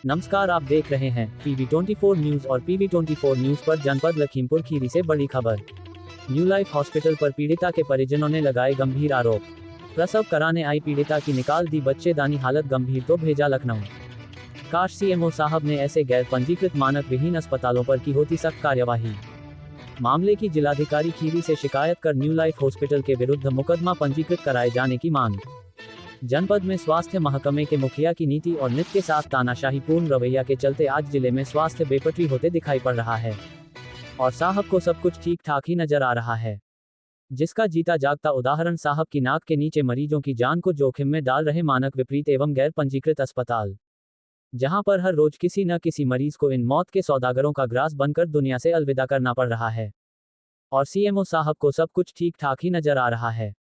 नमस्कार, आप देख रहे हैं PV24 न्यूज और PV24 न्यूज पर जनपद लखीमपुर खीरी से बड़ी खबर। न्यू लाइफ हॉस्पिटल पर पीड़िता के परिजनों ने लगाए गंभीर आरोप। प्रसव कराने आई पीड़िता की निकाल दी बच्चेदानी, हालत गंभीर तो भेजा लखनऊ। काश CMO साहब ने ऐसे गैर पंजीकृत मानक विहीन अस्पतालों पर की होती सख्त कार्यवाही। मामले की जिलाधिकारी खीरी से शिकायत कर न्यू लाइफ हॉस्पिटल के विरुद्ध मुकदमा पंजीकृत कराए जाने की मांग। जनपद में स्वास्थ्य महकमे के मुखिया की नीति और नीति के साथ तानाशाहीपूर्ण रवैया के चलते आज जिले में स्वास्थ्य बेपटरी होते दिखाई पड़ रहा है और साहब को सब कुछ ठीक ठाक ही नजर आ रहा है, जिसका जीता जागता उदाहरण साहब की नाक के नीचे मरीजों की जान को जोखिम में डाल रहे मानक विपरीत एवं गैर पंजीकृत अस्पताल, जहां पर हर रोज किसी न किसी मरीज को इन मौत के सौदागरों का ग्रास बनकर दुनिया से अलविदा करना पड़ रहा है और CMO साहब को सब कुछ ठीक ठाक ही नजर आ रहा है।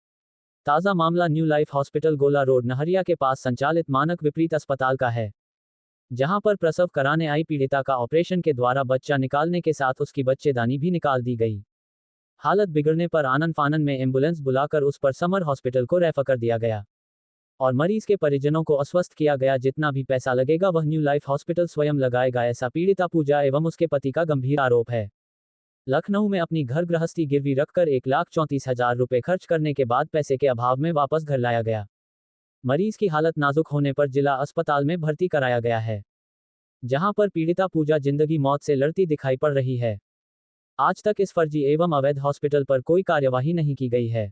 ताज़ा मामला न्यू लाइफ हॉस्पिटल गोला रोड नहरिया के पास संचालित मानक विपरीत अस्पताल का है, जहां पर प्रसव कराने आई पीड़िता का ऑपरेशन के द्वारा बच्चा निकालने के साथ उसकी बच्चेदानी भी निकाल दी गई। हालत बिगड़ने पर आनन फानन में एम्बुलेंस बुलाकर उस पर समर हॉस्पिटल को रेफर कर दिया गया और मरीज के परिजनों को आश्वस्त किया गया जितना भी पैसा लगेगा वह न्यू लाइफ हॉस्पिटल स्वयं लगाएगा, ऐसा पीड़िता पूजा एवं उसके पति का गंभीर आरोप है। लखनऊ में अपनी घर गृहस्थी गिरवी रखकर 1,34,000 रुपए खर्च करने के बाद पैसे के अभाव में वापस घर लाया गया। मरीज की हालत नाजुक होने पर जिला अस्पताल में भर्ती कराया गया है, जहां पर पीड़िता पूजा जिंदगी मौत से लड़ती दिखाई पड़ रही है। आज तक इस फर्जी एवं अवैध हॉस्पिटल पर कोई कार्यवाही नहीं की गई है।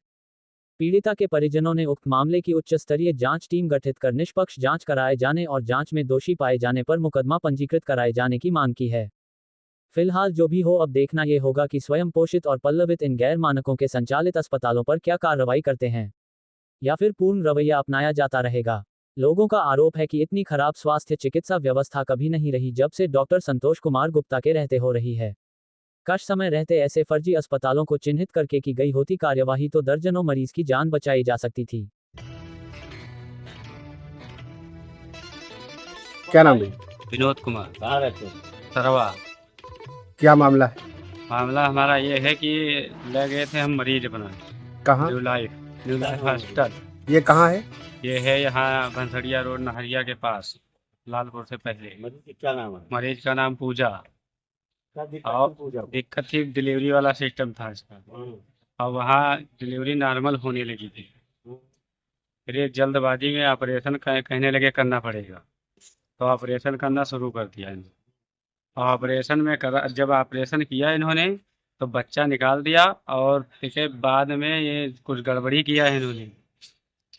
पीड़िता के परिजनों ने उक्त मामले की उच्च स्तरीय जांच टीम गठित कर निष्पक्ष जांच कराए जाने और जांच में दोषी पाए जाने पर मुकदमा पंजीकृत कराए जाने की मांग की है। फिलहाल जो भी हो, अब देखना ये होगा कि स्वयं पोषित और पल्लवित इन गैर मानकों के संचालित अस्पतालों पर क्या कार्रवाई करते हैं या फिर पूर्ण रवैया अपनाया जाता रहेगा। लोगों का आरोप है कि इतनी खराब स्वास्थ्य चिकित्सा व्यवस्था कभी नहीं रही जब से डॉक्टर संतोष कुमार गुप्ता के रहते हो रही है। काश समय रहते ऐसे फर्जी अस्पतालों को चिन्हित करके की गई होती कार्यवाही तो दर्जनों मरीज की जान बचाई जा सकती थी। क्या नाम है? विनोद कुमार। कहाँ रहते हो? सरवा। क्या मामला है? मामला हमारा ये है कि ले गए थे हम मरीज अपना कहाँ? New life hospital. ये कहाँ है? ये है यहाँ भंसड़िया रोड नहरिया के पास, लालपुर से पहले। मरीज क्या नाम है? मरीज का नाम पूजा। और दिक्कत थी, डिलीवरी वाला सिस्टम था इसका और वहाँ डिलीवरी नॉर्मल होने लगी थी। फिर ये जल्दबाजी में ऑपरेशन कहने लगे करना पड़ेगा, तो ऑपरेशन करना शुरू कर दिया इन्होंने। ऑपरेशन में जब ऑपरेशन किया इन्होंने तो बच्चा निकाल दिया और इसके बाद में ये कुछ गड़बड़ी किया है इन्होंने,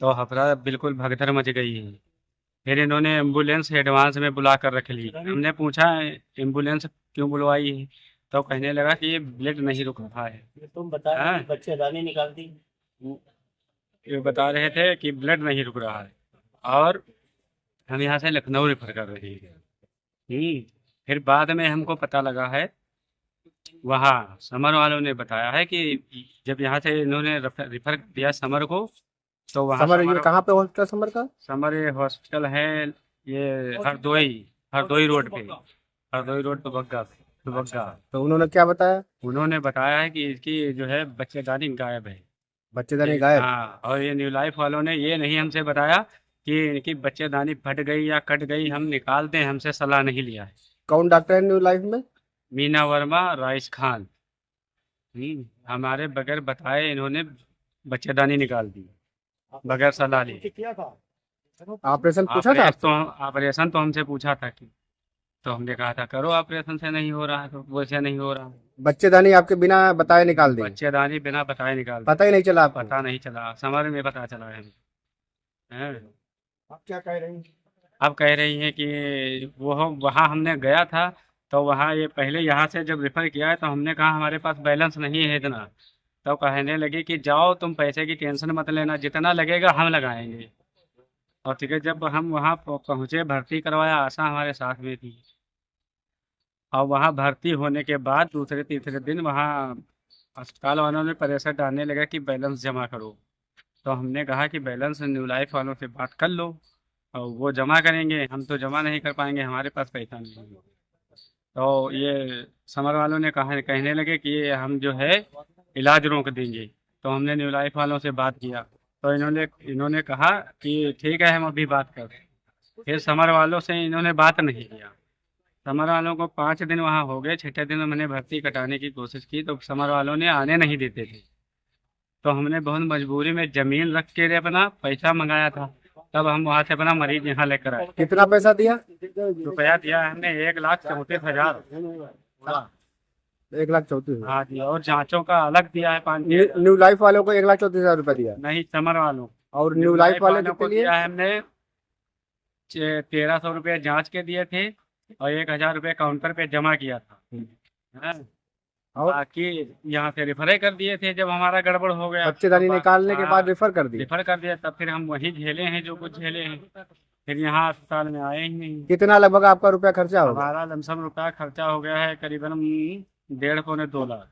तो हफड़ा बिल्कुल भगदड़ मच गई है। फिर इन्होंने एम्बुलेंस एडवांस में बुला कर रख ली। हमने पूछा एम्बुलेंस क्यों बुलवाई है, तो कहने लगा कि ये ब्लड नहीं रुक रहा है। तुम बता रहे थे बच्चेदानी निकाल दी। ये बता रहे थे कि ब्लड नहीं रुक रहा है और हम यहाँ से लखनऊ रेफर कर रहे हैं। फिर बाद में हमको पता लगा है, वहाँ समर वालों ने बताया है कि जब यहाँ से इन्होंने रेफर दिया समर को, तो वहाँ समर, ये कहाँ पे हॉस्पिटल समर का? समर ये हॉस्पिटल है, ये हरदोई रोड पे, हरदोई रोड पे बग्गा। तो उन्होंने क्या बताया? उन्होंने बताया है कि इसकी जो है बच्चेदानी गायब है। बच्चेदानी गायब? हाँ, और ये न्यू लाइफ वालों ने ये नहीं हमसे बताया कि इनकी बच्चेदानी फट गई या कट गई, हम निकाल दें, हमसे सलाह नहीं लिया है। कौन डॉक्टर है न्यू लाइफ में? मीना वर्मा, राइस खान। हमारे बगैर बताए इन्होंने बच्चेदानी निकाल दी, बगैर सलाह ली। ऑपरेशन पूछा था आपसे? ऑपरेशन तो हमसे पूछा था कि, तो हमने कहा था करो ऑपरेशन, से नहीं हो रहा है तो वैसे नहीं हो रहा है। बच्चेदानी आपके बिना बताए निकाल दी? बच्चेदानी बिना बताए निकाल दी। पता ही नहीं चला आपको? पता नहीं चला, समर में पता चला है। आप क्या कह रही हैं? अब कह रही हैं कि वो वहाँ हमने गया था, तो वहाँ ये पहले यहाँ से जब रेफर किया है तो हमने कहा हमारे पास बैलेंस नहीं है इतना, तो कहने लगी कि जाओ तुम पैसे की टेंशन मत लेना, जितना लगेगा हम लगाएंगे। और ठीक है, जब हम वहाँ पहुँचे, भर्ती करवाया, आशा हमारे साथ में थी, और वहाँ भर्ती होने के बाद दूसरे तीसरे दिन वहाँ अस्पताल वालों ने प्रेशर डालने लगा कि बैलेंस जमा करो। तो हमने कहा कि बैलेंस न्यू लाइफ वालों से बात कर लो और वो जमा करेंगे, हम तो जमा नहीं कर पाएंगे, हमारे पास पैसा नहीं है। तो ये समर वालों ने कहने लगे कि हम जो है इलाज रोक देंगे। तो हमने न्यू लाइफ वालों से बात किया, तो इन्होंने कहा कि ठीक है, हम अभी बात कर रहे हैं। फिर समर वालों से इन्होंने बात नहीं किया। समर वालों को 5 दिन वहाँ हो गए, 6ठे दिन मैंने भर्ती कटाने की कोशिश की तो समर वालों ने आने नहीं देते थे। तो हमने बहुत मजबूरी में जमीन रख के अपना पैसा मंगाया था, तब हम वहाँ से अपना मरीज यहाँ लेकर आए। कितना पैसा दिया? रुपया दिया है हमने 1,34,000। 1,34,000। हाँ जी, और जांचों का अलग दिया है 5 न्यू लाइफ वालों को 1,34,000 रुपया दिया। नहीं, समर वालों और न्यू लाइफ वाले को कितने लिए? दिया है हमने 1,300 रुपये जांच के दिए थे और 1,000 रुपये काउंटर पे जमा किया था। हाँ। और बाकी यहाँ से रेफर कर दिए थे जब हमारा गड़बड़ हो गया। बच्चेदानी निकालने के बाद हाँ, रेफर कर दिया। रेफर कर दिया, तब फिर हम वहीं झेले हैं जो कुछ झेले हैं, फिर यहाँ अस्पताल में आए ही नहीं। कितना लगभग आपका रुपया खर्चा होगा? हमारा लमसम रुपया खर्चा हो गया है करीबन 1.5 पौने 2 लाख।